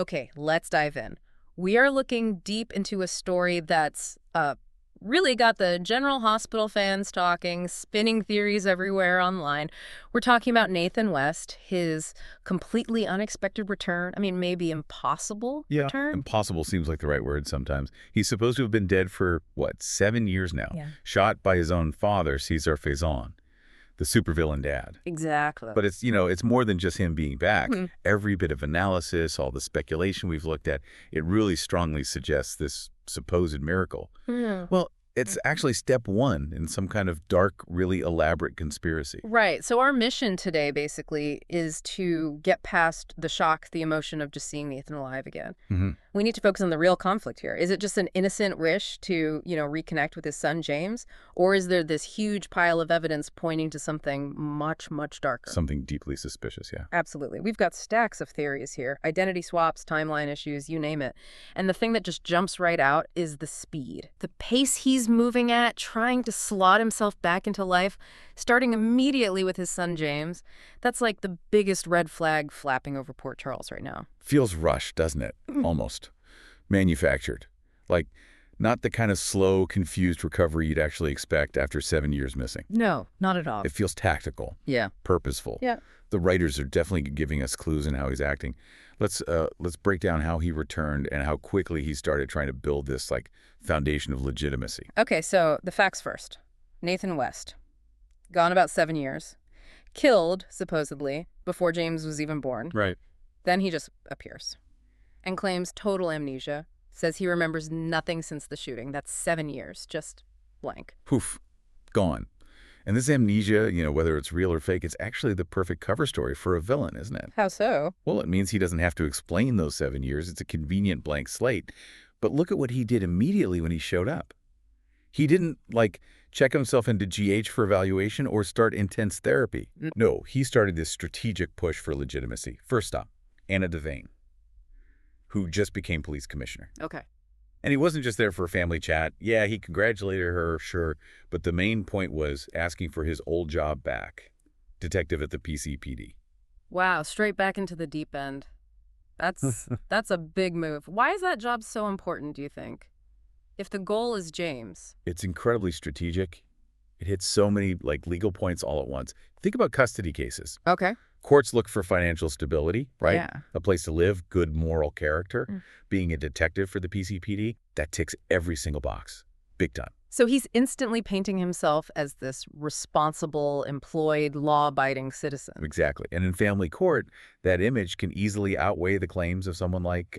Okay, let's dive in. We are looking deep into a story that's really got the General Hospital fans talking, spinning theories everywhere online. We're talking about Nathan West, his completely unexpected return. I mean, maybe impossible Yeah, return? impossible seems like the right word sometimes. He's supposed to have been dead for, what, 7 years now? Yeah. Shot by his own father, Cesar Faison, the supervillain dad. Exactly. But it's more than just him being back. Mhm. Every bit of analysis, all the speculation we've looked at, it really strongly suggests this supposed miracle. Yeah. Well, it's actually step one in some kind of dark, really elaborate conspiracy. Right. So our mission today basically is to get past the shock, the emotion of just seeing Nathan alive again. hmm We need to focus on the real conflict here. Is it just an innocent wish to, reconnect with his son, James? Or is there this huge pile of evidence pointing to something much, much darker? Something deeply suspicious, yeah. Absolutely. We've got stacks of theories here. Identity swaps, timeline issues, you name it. And the thing that just jumps right out is the speed. The pace he's moving at, trying to slot himself back into life, starting immediately with his son, James. That's like the biggest red flag flapping over Port Charles right now. Feels rushed, doesn't it? Almost. Manufactured. Like, not the kind of slow, confused recovery you'd actually expect after 7 years missing. No, not at all. It feels tactical. Yeah. Purposeful. Yeah. The writers are definitely giving us clues in how he's acting. Let's break down how he returned and how quickly he started trying to build this foundation of legitimacy. Okay, so the facts first. Nathan West. Gone about 7 years. Killed, supposedly, before James was even born. Right. Then he just appears and claims total amnesia, says he remembers nothing since the shooting. That's 7 years, just blank. Poof. Gone. And this amnesia, whether it's real or fake, it's actually the perfect cover story for a villain, isn't it? How so? Well, it means he doesn't have to explain those 7 years. It's a convenient blank slate. But look at what he did immediately when he showed up. He didn't, check himself into GH for evaluation or start intense therapy. No, he started this strategic push for legitimacy. First stop, Anna Devane, who just became police commissioner. Okay. And he wasn't just there for a family chat. Yeah, he congratulated her, sure, but the main point was asking for his old job back, detective at the PCPD. Wow, straight back into the deep end. That's a big move. Why is that job so important, do you think? If the goal is James. It's incredibly strategic. It hits so many legal points all at once. Think about custody cases. Okay. Courts look for financial stability, right? Yeah. A place to live, good moral character. Being a detective for the PCPD, that ticks every single box. Big time. So he's instantly painting himself as this responsible, employed, law-abiding citizen. Exactly. And in family court, that image can easily outweigh the claims of someone like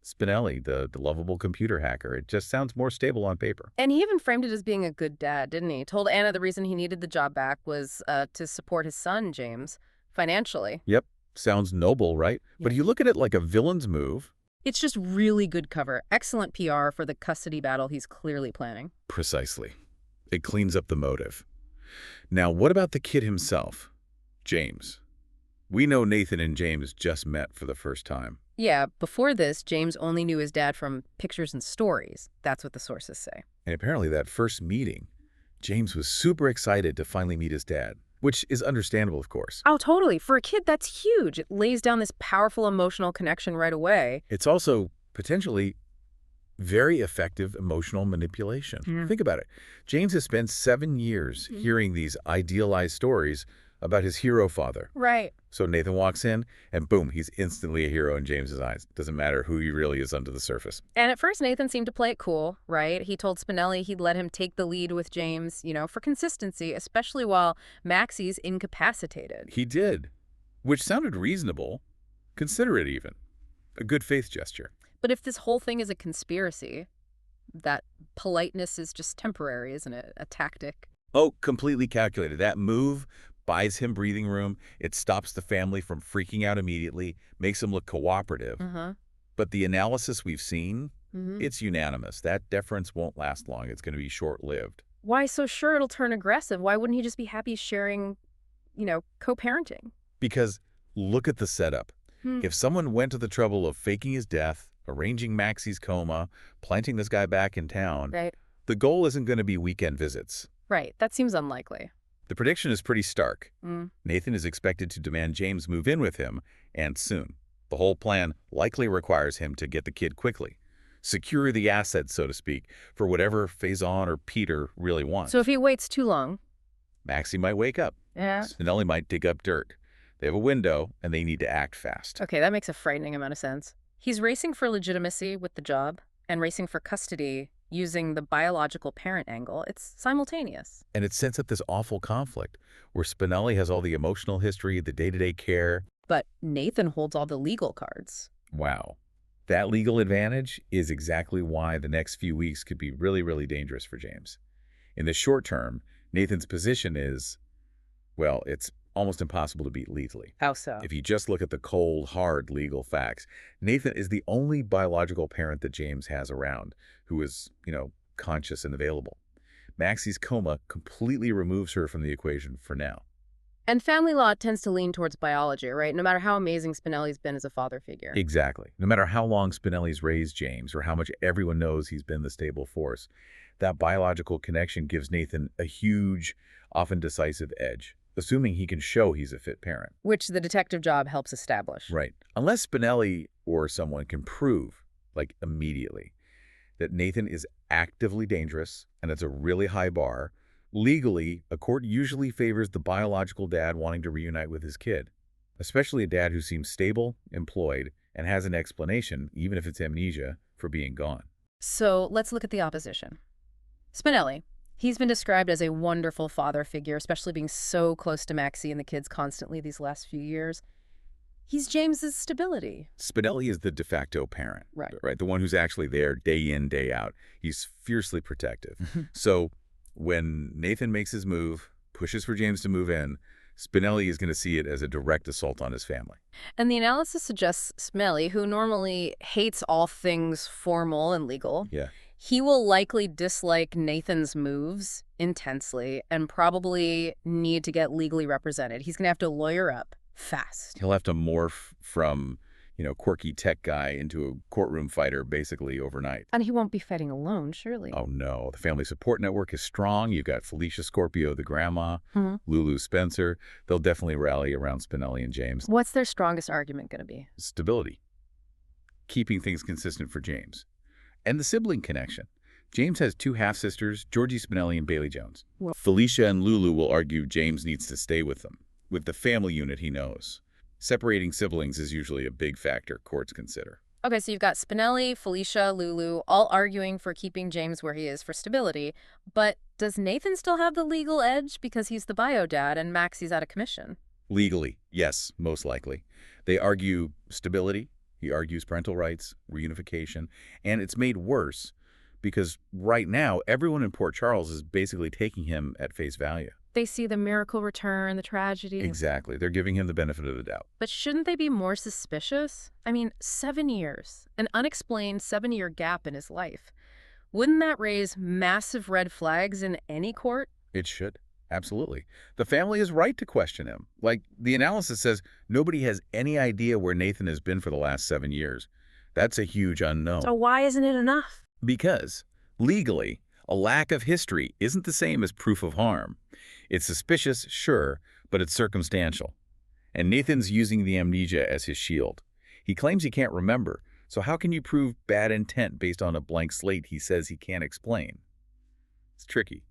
Spinelli, the lovable computer hacker. It just sounds more stable on paper. And he even framed it as being a good dad, didn't he? Told Anna the reason he needed the job back was to support his son, James, financially. Yep. Sounds noble, right? Yeah. But you look at it like a villain's move. It's just really good cover. Excellent PR for the custody battle he's clearly planning. Precisely. It cleans up the motive. Now, what about the kid himself? James. We know Nathan and James just met for the first time. Yeah, before this, James only knew his dad from pictures and stories. That's what the sources say. And apparently that first meeting, James was super excited to finally meet his dad, which is understandable, of course. Oh, totally. For a kid, that's huge. It lays down this powerful emotional connection right away. It's also potentially very effective emotional manipulation. Yeah. Think about it. James has spent 7 years hearing these idealized stories about his hero father. Right. So Nathan walks in, and boom, he's instantly a hero in James's eyes. Doesn't matter who he really is under the surface. And at first, Nathan seemed to play it cool, right? He told Spinelli he'd let him take the lead with James, for consistency, especially while Maxie's incapacitated. He did, which sounded reasonable, considerate even. A good faith gesture. But if this whole thing is a conspiracy, that politeness is just temporary, isn't it? A tactic. Oh, completely calculated. That move buys him breathing room. It stops the family from freaking out immediately, makes him look cooperative. But the analysis we've seen, it's unanimous. That deference won't last long. It's going to be short-lived. Why so sure it'll turn aggressive? Why wouldn't he just be happy sharing, co-parenting? Because look at the setup. If someone went to the trouble of faking his death, arranging Maxie's coma, planting this guy back in town, Right. the goal isn't going to be weekend visits. Right. That seems unlikely. The prediction is pretty stark. Nathan is expected to demand James move in with him, and soon. The whole plan likely requires him to get the kid quickly. Secure the assets, so to speak, for whatever Faison or Peter really wants. So if he waits too long... Maxie might wake up. Yeah. Spinelli might dig up dirt. They have a window, and they need to act fast. Okay, that makes a frightening amount of sense. He's racing for legitimacy with the job and racing for custody using the biological parent angle. It's simultaneous. And it sets up this awful conflict where Spinelli has all the emotional history, the day-to-day care. But Nathan holds all the legal cards. Wow. That legal advantage is exactly why the next few weeks could be really, really dangerous for James. In the short term, Nathan's position is, well, it's almost impossible to beat lethally. How so? If you just look at the cold, hard legal facts, Nathan is the only biological parent that James has around who is, conscious and available. Maxie's coma completely removes her from the equation for now. And family law tends to lean towards biology, right? No matter how amazing Spinelli's been as a father figure. Exactly. No matter how long Spinelli's raised James or how much everyone knows he's been the stable force, that biological connection gives Nathan a huge, often decisive edge, assuming he can show he's a fit parent. Which the detective job helps establish. Right. Unless Spinelli or someone can prove, immediately, that Nathan is actively dangerous, and it's a really high bar, legally, a court usually favors the biological dad wanting to reunite with his kid, especially a dad who seems stable, employed, and has an explanation, even if it's amnesia, for being gone. So let's look at the opposition. Spinelli. He's been described as a wonderful father figure, especially being so close to Maxie and the kids constantly these last few years. He's James's stability. Spinelli is the de facto parent, right? The one who's actually there day in, day out. He's fiercely protective. So when Nathan makes his move, pushes for James to move in, Spinelli is going to see it as a direct assault on his family. And the analysis suggests Spinelli, who normally hates all things formal and legal, he will likely dislike Nathan's moves intensely and probably need to get legally represented. He's going to have to lawyer up fast. He'll have to morph from, quirky tech guy into a courtroom fighter basically overnight. And he won't be fighting alone, surely. Oh, no. The family support network is strong. You've got Felicia Scorpio, the grandma, Lulu Spencer. They'll definitely rally around Spinelli and James. What's their strongest argument going to be? Stability. Keeping things consistent for James. And the sibling connection. James has two half-sisters, Georgie Spinelli and Bailey Jones. Well, Felicia and Lulu will argue James needs to stay with them, with the family unit he knows. Separating siblings is usually a big factor courts consider. Okay, so you've got Spinelli, Felicia, Lulu, all arguing for keeping James where he is for stability. But does Nathan still have the legal edge because he's the bio dad and Maxie's out of commission? Legally, yes, most likely. They argue stability. He argues parental rights, reunification, and it's made worse because right now everyone in Port Charles is basically taking him at face value. They see the miracle return, the tragedy. Exactly. They're giving him the benefit of the doubt. But shouldn't they be more suspicious? I mean, 7 years, an unexplained 7-year gap in his life. Wouldn't that raise massive red flags in any court? It should. Absolutely. The family is right to question him. The analysis says nobody has any idea where Nathan has been for the last 7 years. That's a huge unknown. So why isn't it enough? Because, legally, a lack of history isn't the same as proof of harm. It's suspicious, sure, but it's circumstantial. And Nathan's using the amnesia as his shield. He claims he can't remember, so how can you prove bad intent based on a blank slate he says he can't explain? It's tricky.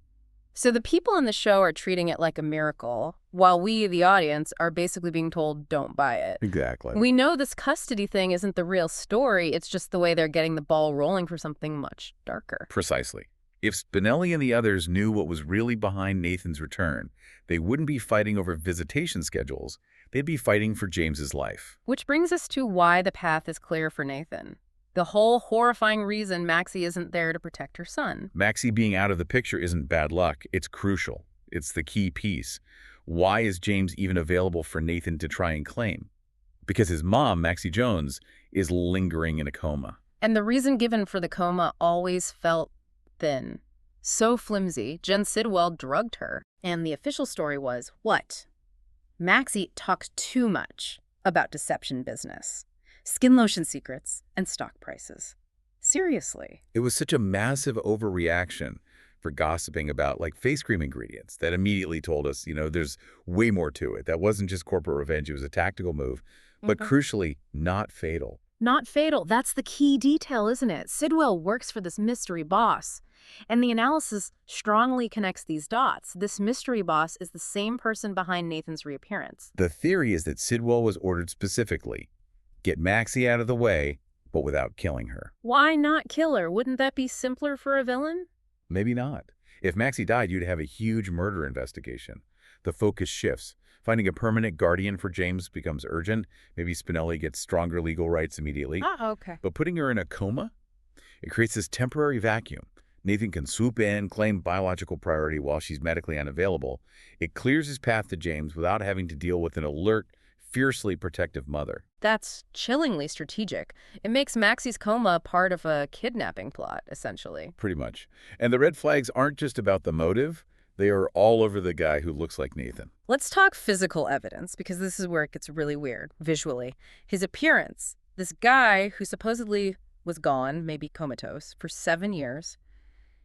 So the people in the show are treating it like a miracle, while we, the audience, are basically being told don't buy it. Exactly. We know this custody thing isn't the real story. It's just the way they're getting the ball rolling for something much darker. Precisely. If Spinelli and the others knew what was really behind Nathan's return, they wouldn't be fighting over visitation schedules. They'd be fighting for James's life. Which brings us to why the path is clear for Nathan. The whole horrifying reason Maxie isn't there to protect her son. Maxie being out of the picture isn't bad luck. It's crucial. It's the key piece. Why is James even available for Nathan to try and claim? Because his mom, Maxie Jones, is lingering in a coma. And the reason given for the coma always felt thin. So flimsy, Jen Sidwell drugged her. And the official story was, what? Maxie talked too much about deception business. Skin lotion secrets, and stock prices. Seriously. It was such a massive overreaction for gossiping about face cream ingredients that immediately told us, there's way more to it. That wasn't just corporate revenge. It was a tactical move. but crucially, not fatal. Not fatal. That's the key detail, isn't it? Sidwell works for this mystery boss, and the analysis strongly connects these dots. This mystery boss is the same person behind Nathan's reappearance. The theory is that Sidwell was ordered specifically, get Maxie out of the way, but without killing her. Why not kill her? Wouldn't that be simpler for a villain? Maybe not. If Maxie died, you'd have a huge murder investigation. The focus shifts. Finding a permanent guardian for James becomes urgent. Maybe Spinelli gets stronger legal rights immediately. Oh, okay. But putting her in a coma? It creates this temporary vacuum. Nathan can swoop in, claim biological priority while she's medically unavailable. It clears his path to James without having to deal with an alert, fiercely protective mother. That's chillingly strategic. It makes Maxie's coma part of a kidnapping plot, essentially. Pretty much. And the red flags aren't just about the motive. They are all over the guy who looks like Nathan. Let's talk physical evidence, because this is where it gets really weird, visually. His appearance. This guy who supposedly was gone, maybe comatose, for 7 years.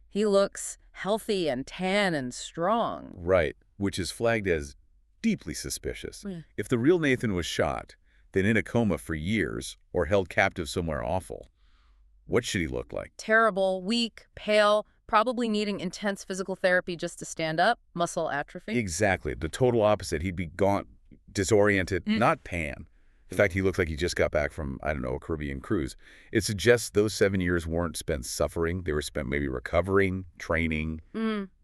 He looks healthy and tan and strong. Right, which is flagged as deeply suspicious. Yeah. If the real Nathan was shot, then in a coma for years, or held captive somewhere awful, what should he look like? Terrible, weak, pale, probably needing intense physical therapy just to stand up, muscle atrophy. Exactly, the total opposite. He'd be gaunt, disoriented, not pan. In fact, he looks like he just got back from, I don't know, a Caribbean cruise. It suggests those 7 years weren't spent suffering. They were spent maybe recovering, training,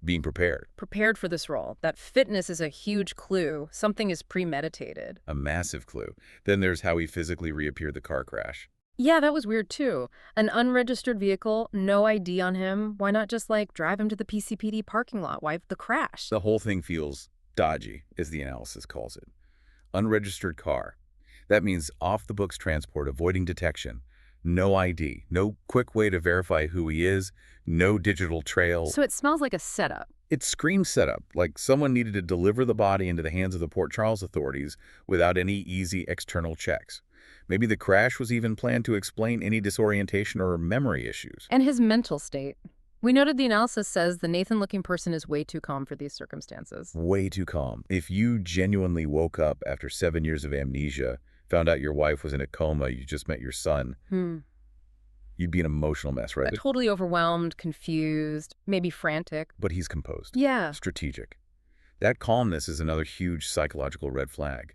being prepared. Prepared for this role. That fitness is a huge clue. Something is premeditated. A massive clue. Then there's how he physically reappeared the car crash. Yeah, that was weird too. An unregistered vehicle, no ID on him. Why not just, drive him to the PCPD parking lot? Why the crash? The whole thing feels dodgy, as the analysis calls it. Unregistered car. That means off-the-books transport, avoiding detection. No ID, no quick way to verify who he is, no digital trail. So it smells like a setup. It screams setup, like someone needed to deliver the body into the hands of the Port Charles authorities without any easy external checks. Maybe the crash was even planned to explain any disorientation or memory issues. And his mental state. We noted the analysis says the Nathan-looking person is way too calm for these circumstances. Way too calm. If you genuinely woke up after 7 years of amnesia, found out your wife was in a coma, you just met your son, you'd be an emotional mess, right? Totally overwhelmed, confused, maybe frantic. But he's composed. Yeah. Strategic. That calmness is another huge psychological red flag.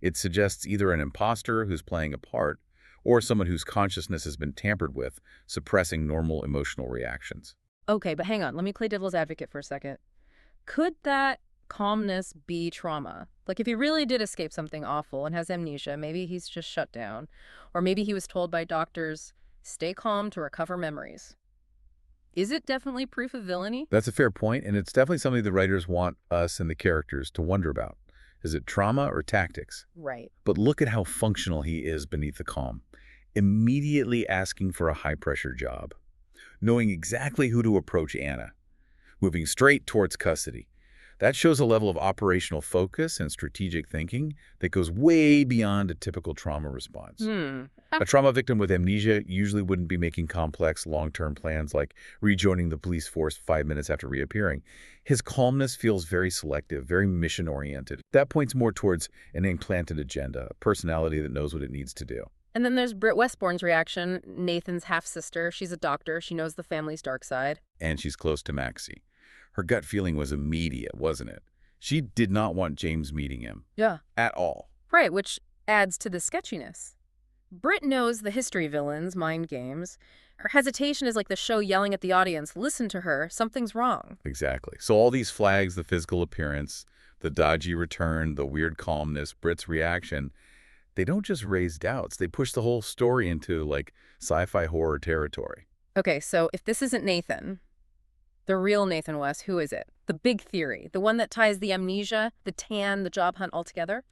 It suggests either an imposter who's playing a part or someone whose consciousness has been tampered with, suppressing normal emotional reactions. Okay, but hang on. Let me play devil's advocate for a second. Could that calmness be trauma? Like if he really did escape something awful and has amnesia, maybe he's just shut down. Or maybe he was told by doctors, stay calm to recover memories. Is it definitely proof of villainy? That's a fair point, and it's definitely something the writers want us and the characters to wonder about. Is it trauma or tactics? Right. But look at how functional he is beneath the calm. Immediately asking for a high-pressure job. Knowing exactly who to approach Anna. Moving straight towards custody. That shows a level of operational focus and strategic thinking that goes way beyond a typical trauma response. A trauma victim with amnesia usually wouldn't be making complex long-term plans like rejoining the police force 5 minutes after reappearing. His calmness feels very selective, very mission-oriented. That points more towards an implanted agenda, a personality that knows what it needs to do. And then there's Britt Westbourne's reaction, Nathan's half-sister. She's a doctor. She knows the family's dark side. And she's close to Maxie. Her gut feeling was immediate, wasn't it? She did not want James meeting him. Yeah. At all. Right, which adds to the sketchiness. Britt knows the history villains, mind games. Her hesitation is like the show yelling at the audience, listen to her, something's wrong. Exactly. So all these flags, the physical appearance, the dodgy return, the weird calmness, Britt's reaction, they don't just raise doubts. They push the whole story into, sci-fi horror territory. Okay, so if this isn't Nathan, the real Nathan West, who is it? The big theory, the one that ties the amnesia, the tan, the job hunt all together?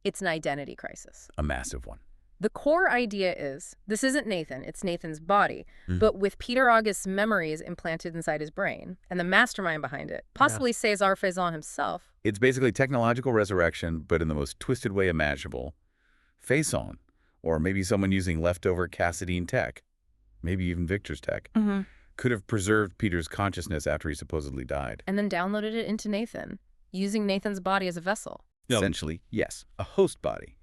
It's an identity crisis. A massive one. The core idea is, this isn't Nathan, it's Nathan's body, but with Peter August's memories implanted inside his brain, and the mastermind behind it, possibly César Faison himself. It's basically technological resurrection, but in the most twisted way imaginable. Faison, or maybe someone using leftover Cassadine tech, maybe even Victor's tech, could have preserved Peter's consciousness after he supposedly died. And then downloaded it into Nathan, using Nathan's body as a vessel. Essentially, yes, a host body.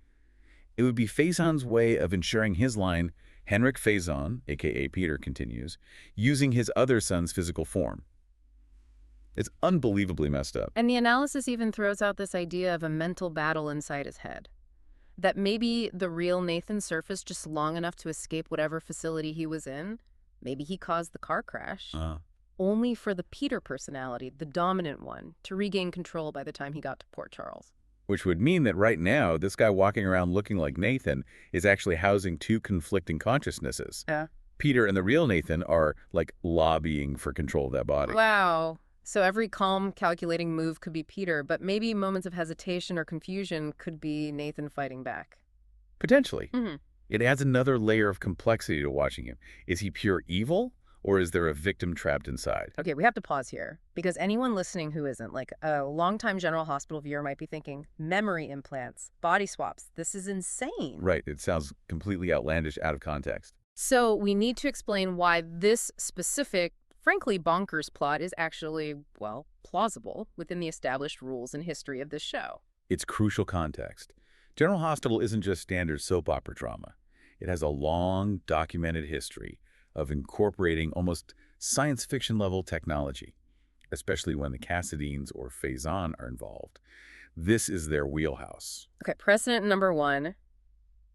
It would be Faison's way of ensuring his line, Henrik Faison, a.k.a. Peter, continues, using his other son's physical form. It's unbelievably messed up. And the analysis even throws out this idea of a mental battle inside his head. That maybe the real Nathan surfaced just long enough to escape whatever facility he was in. Maybe he caused the car crash. Only for the Peter personality, the dominant one, to regain control by the time he got to Port Charles. Which would mean that right now, this guy walking around looking like Nathan is actually housing two conflicting consciousnesses. Yeah. Peter and the real Nathan are, like, lobbying for control of that body. Wow. So every calm, calculating move could be Peter, but maybe moments of hesitation or confusion could be Nathan fighting back. Potentially. It adds another layer of complexity to watching him. Is he pure evil, or is there a victim trapped inside? Okay, we have to pause here, because anyone listening who isn't, like a longtime General Hospital viewer might be thinking, memory implants, body swaps, this is insane. Right, it sounds completely outlandish out of context. So we need to explain why this specific, frankly bonkers plot is actually, well, plausible within the established rules and history of this show. It's crucial context. General Hospital isn't just standard soap opera drama. It has a long, documented history of incorporating almost science fiction level technology, especially when the Cassadines or Faison are involved. This is their wheelhouse. Okay, precedent number one,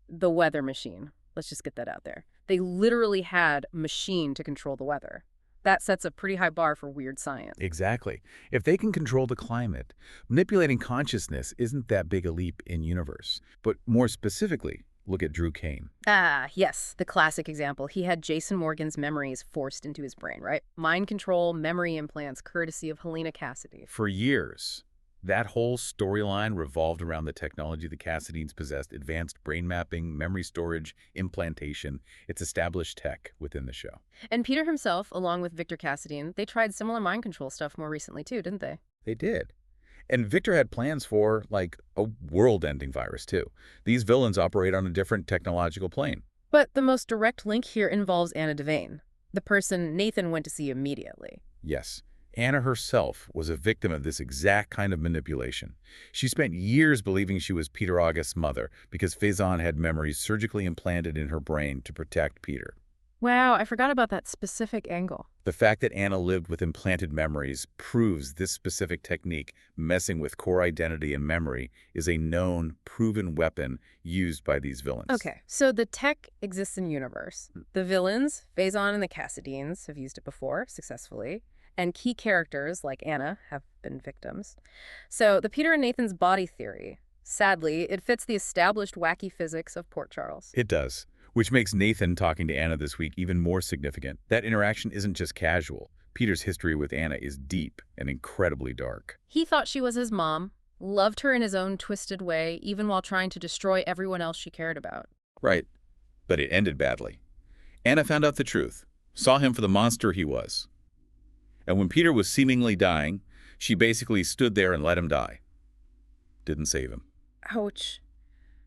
the weather machine. Let's just get that out there. They literally had a machine to control the weather. That sets a pretty high bar for weird science. Exactly. If they can control the climate, manipulating consciousness isn't that big a leap in universe. But more specifically, look at Drew Kane. Ah, yes, the classic example. He had Jason Morgan's memories forced into his brain, right? Mind control, memory implants, courtesy of Helena Cassidy. For years, that whole storyline revolved around the technology the Cassadines possessed, advanced brain mapping, memory storage, implantation. It's established tech within the show. And Peter himself, along with Victor Cassadine, they tried similar mind control stuff more recently too, didn't they? They did. And Victor had plans for, like, a world-ending virus, too. These villains operate on a different technological plane. But the most direct link here involves Anna Devane, the person Nathan went to see immediately. Yes. Anna herself was a victim of this exact kind of manipulation. She spent years believing she was Peter August's mother because Faison had memories surgically implanted in her brain to protect Peter. Wow, I forgot about that specific angle. The fact that Anna lived with implanted memories proves this specific technique, messing with core identity and memory, is a known, proven weapon used by these villains. Okay, so the tech exists in universe. The villains, Faison and the Cassadines, have used it before, successfully. And key characters, like Anna, have been victims. So the Peter and Nathan's body theory, sadly, it fits the established wacky physics of Port Charles. It does. Which makes Nathan talking to Anna this week even more significant. That interaction isn't just casual. Peter's history with Anna is deep and incredibly dark. He thought she was his mom, loved her in his own twisted way, even while trying to destroy everyone else she cared about. Right. But it ended badly. Anna found out the truth, saw him for the monster he was. And when Peter was seemingly dying, she basically stood there and let him die. Didn't save him. Ouch.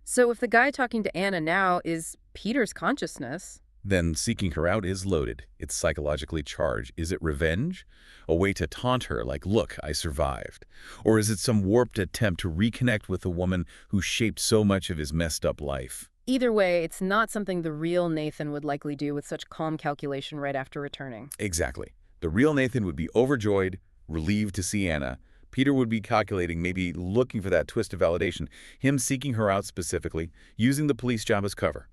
So if the guy talking to Anna now is Peter's consciousness, then seeking her out is loaded. It's psychologically charged. Is it revenge? A way to taunt her like, look, I survived. Or is it some warped attempt to reconnect with the woman who shaped so much of his messed up life? Either way, it's not something the real Nathan would likely do with such calm calculation right after returning. Exactly. The real Nathan would be overjoyed, relieved to see Anna. Peter would be calculating, maybe looking for that twist of validation, him seeking her out specifically, using the police job as cover.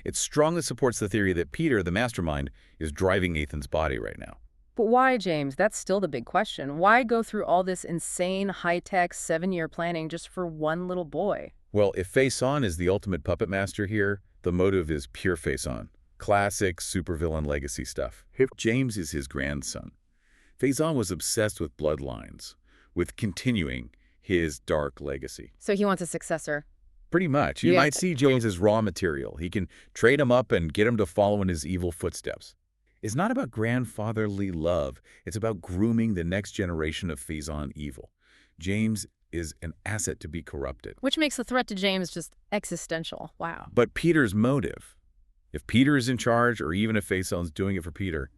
It strongly supports the theory that Peter, the mastermind, is driving Nathan's body right now. But why, James? That's still the big question. Why go through all this insane, high-tech, 7-year planning just for one little boy? Well, if Faison is the ultimate puppet master here, the motive is pure Faison. Classic supervillain legacy stuff. James is his grandson. Faison was obsessed with bloodlines, with continuing his dark legacy. So he wants a successor. Pretty much. You might see James as raw material. He can trade him up and get him to follow in his evil footsteps. It's not about grandfatherly love. It's about grooming the next generation of Faison evil. James is an asset to be corrupted. Which makes the threat to James just existential. Wow. But Peter's motive, if Peter is in charge or even if Faison's doing it for Peter,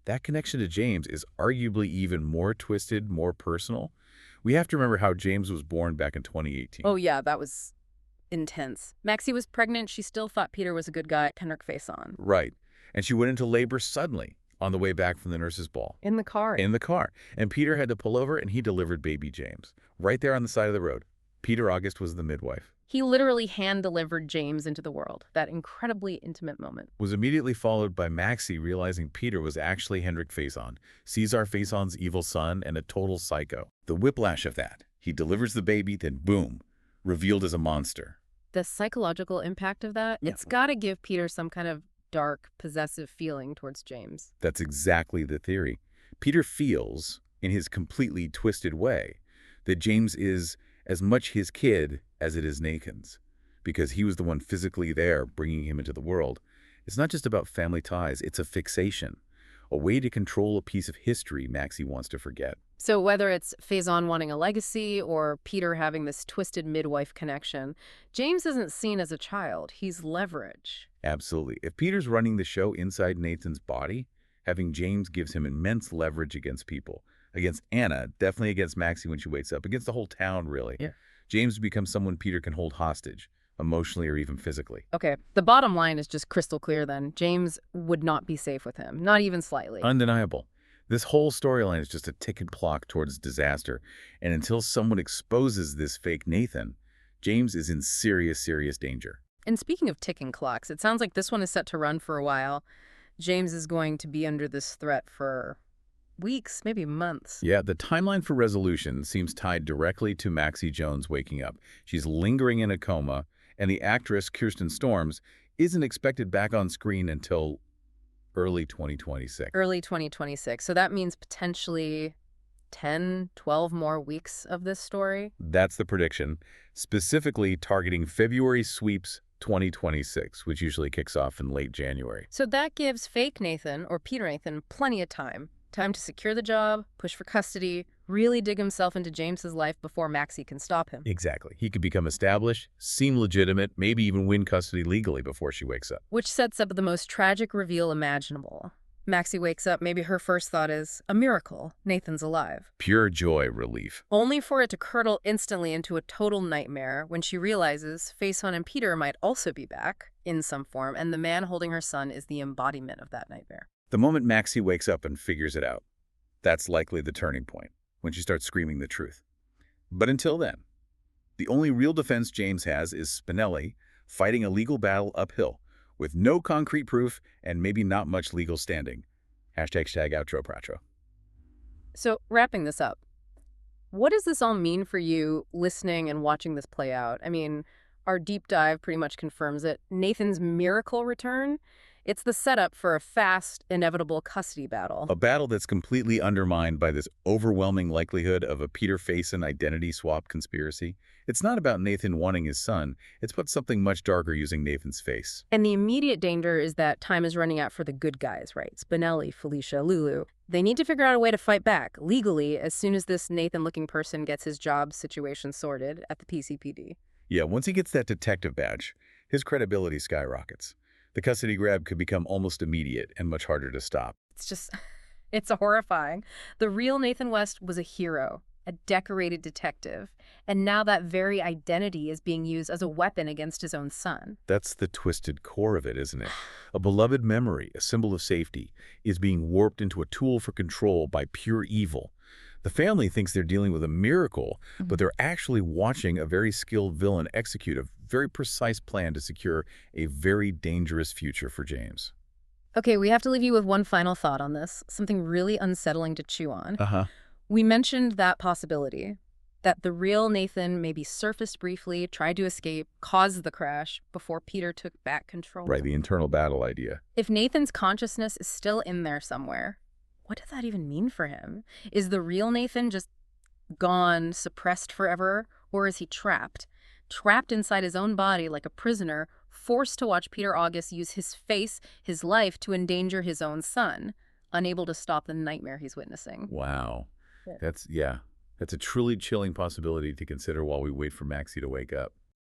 that connection to James is arguably even more twisted, more personal. We have to remember how James was born back in 2018. Oh, yeah, that was intense. Maxie was pregnant. She still thought Peter was a good guy. Kendrick face on. Right. And she went into labor suddenly on the way back from the nurse's ball. In the car. In the car. And Peter had to pull over, and he delivered baby James. Right there on the side of the road. Peter August was the midwife. He literally hand-delivered James into the world. That incredibly intimate moment. Was immediately followed by Maxie realizing Peter was actually Hendrik Faison, Cesar Faison's evil son and a total psycho. The whiplash of that. He delivers the baby, then boom, revealed as a monster. The psychological impact of that, it's got to give Peter some kind of dark, possessive feeling towards James. That's exactly the theory. Peter feels, in his completely twisted way, that James is as much his kid as it is Nathan's, because he was the one physically there bringing him into the world. It's not just about family ties, it's a fixation, a way to control a piece of history Maxie wants to forget. So whether it's Faison wanting a legacy or Peter having this twisted midwife connection, James isn't seen as a child. He's leverage. Absolutely. If Peter's running the show inside Nathan's body, having James gives him immense leverage against people. Against Anna, definitely against Maxie when she wakes up, against the whole town, really. Yeah. James becomes someone Peter can hold hostage, emotionally or even physically. Okay, the bottom line is just crystal clear then. James would not be safe with him, not even slightly. Undeniable. This whole storyline is just a ticking clock towards disaster, and until someone exposes this fake Nathan, James is in serious, serious danger. And speaking of ticking clocks, it sounds like this one is set to run for a while. James is going to be under this threat for weeks, maybe months. Yeah, the timeline for resolution seems tied directly to Maxie Jones waking up. She's lingering in a coma, and the actress Kirsten Storms isn't expected back on screen until early 2026. Early 2026. So that means potentially 10, 12 more weeks of this story? That's the prediction, specifically targeting February sweeps 2026, which usually kicks off in late January. So that gives fake Nathan, or Peter Nathan, plenty of time. Time to secure the job, push for custody, really dig himself into James's life before Maxie can stop him. Exactly. He could become established, seem legitimate, maybe even win custody legally before she wakes up. Which sets up the most tragic reveal imaginable. Maxie wakes up, maybe her first thought is, a miracle, Nathan's alive. Pure joy, relief. Only for it to curdle instantly into a total nightmare when she realizes Faison and Peter might also be back, in some form, and the man holding her son is the embodiment of that nightmare. The moment Maxie wakes up and figures it out, that's likely the turning point, when she starts screaming the truth. But until then, the only real defense James has is Spinelli fighting a legal battle uphill, with no concrete proof and maybe not much legal standing. #outro pratro. So, wrapping this up, what does this all mean for you listening and watching this play out? I mean, our deep dive pretty much confirms it. Nathan's miracle return, it's the setup for a fast, inevitable custody battle. A battle that's completely undermined by this overwhelming likelihood of a Peter Faison identity swap conspiracy. It's not about Nathan wanting his son. It's about something much darker using Nathan's face. And the immediate danger is that time is running out for the good guys, right? Spinelli, Felicia, Lulu. They need to figure out a way to fight back, legally, as soon as this Nathan-looking person gets his job situation sorted at the PCPD. Yeah, once he gets that detective badge, his credibility skyrockets. The custody grab could become almost immediate and much harder to stop. It's horrifying. The real Nathan West was a hero, a decorated detective, and now that very identity is being used as a weapon against his own son. That's the twisted core of it, isn't it? A beloved memory, a symbol of safety, is being warped into a tool for control by pure evil. The family thinks they're dealing with a miracle, but they're actually watching a very skilled villain execute a very precise plan to secure a very dangerous future for James. Okay, we have to leave you with one final thought on this, something really unsettling to chew on. We mentioned that possibility, that the real Nathan maybe surfaced briefly, tried to escape, caused the crash before Peter took back control. Right, the internal battle idea. If Nathan's consciousness is still in there somewhere, what does that even mean for him? Is the real Nathan just gone, suppressed forever, or is he trapped? Trapped inside his own body like a prisoner, forced to watch Peter August use his face, his life, to endanger his own son, unable to stop the nightmare he's witnessing. Wow. That's a truly chilling possibility to consider while we wait for Maxie to wake up.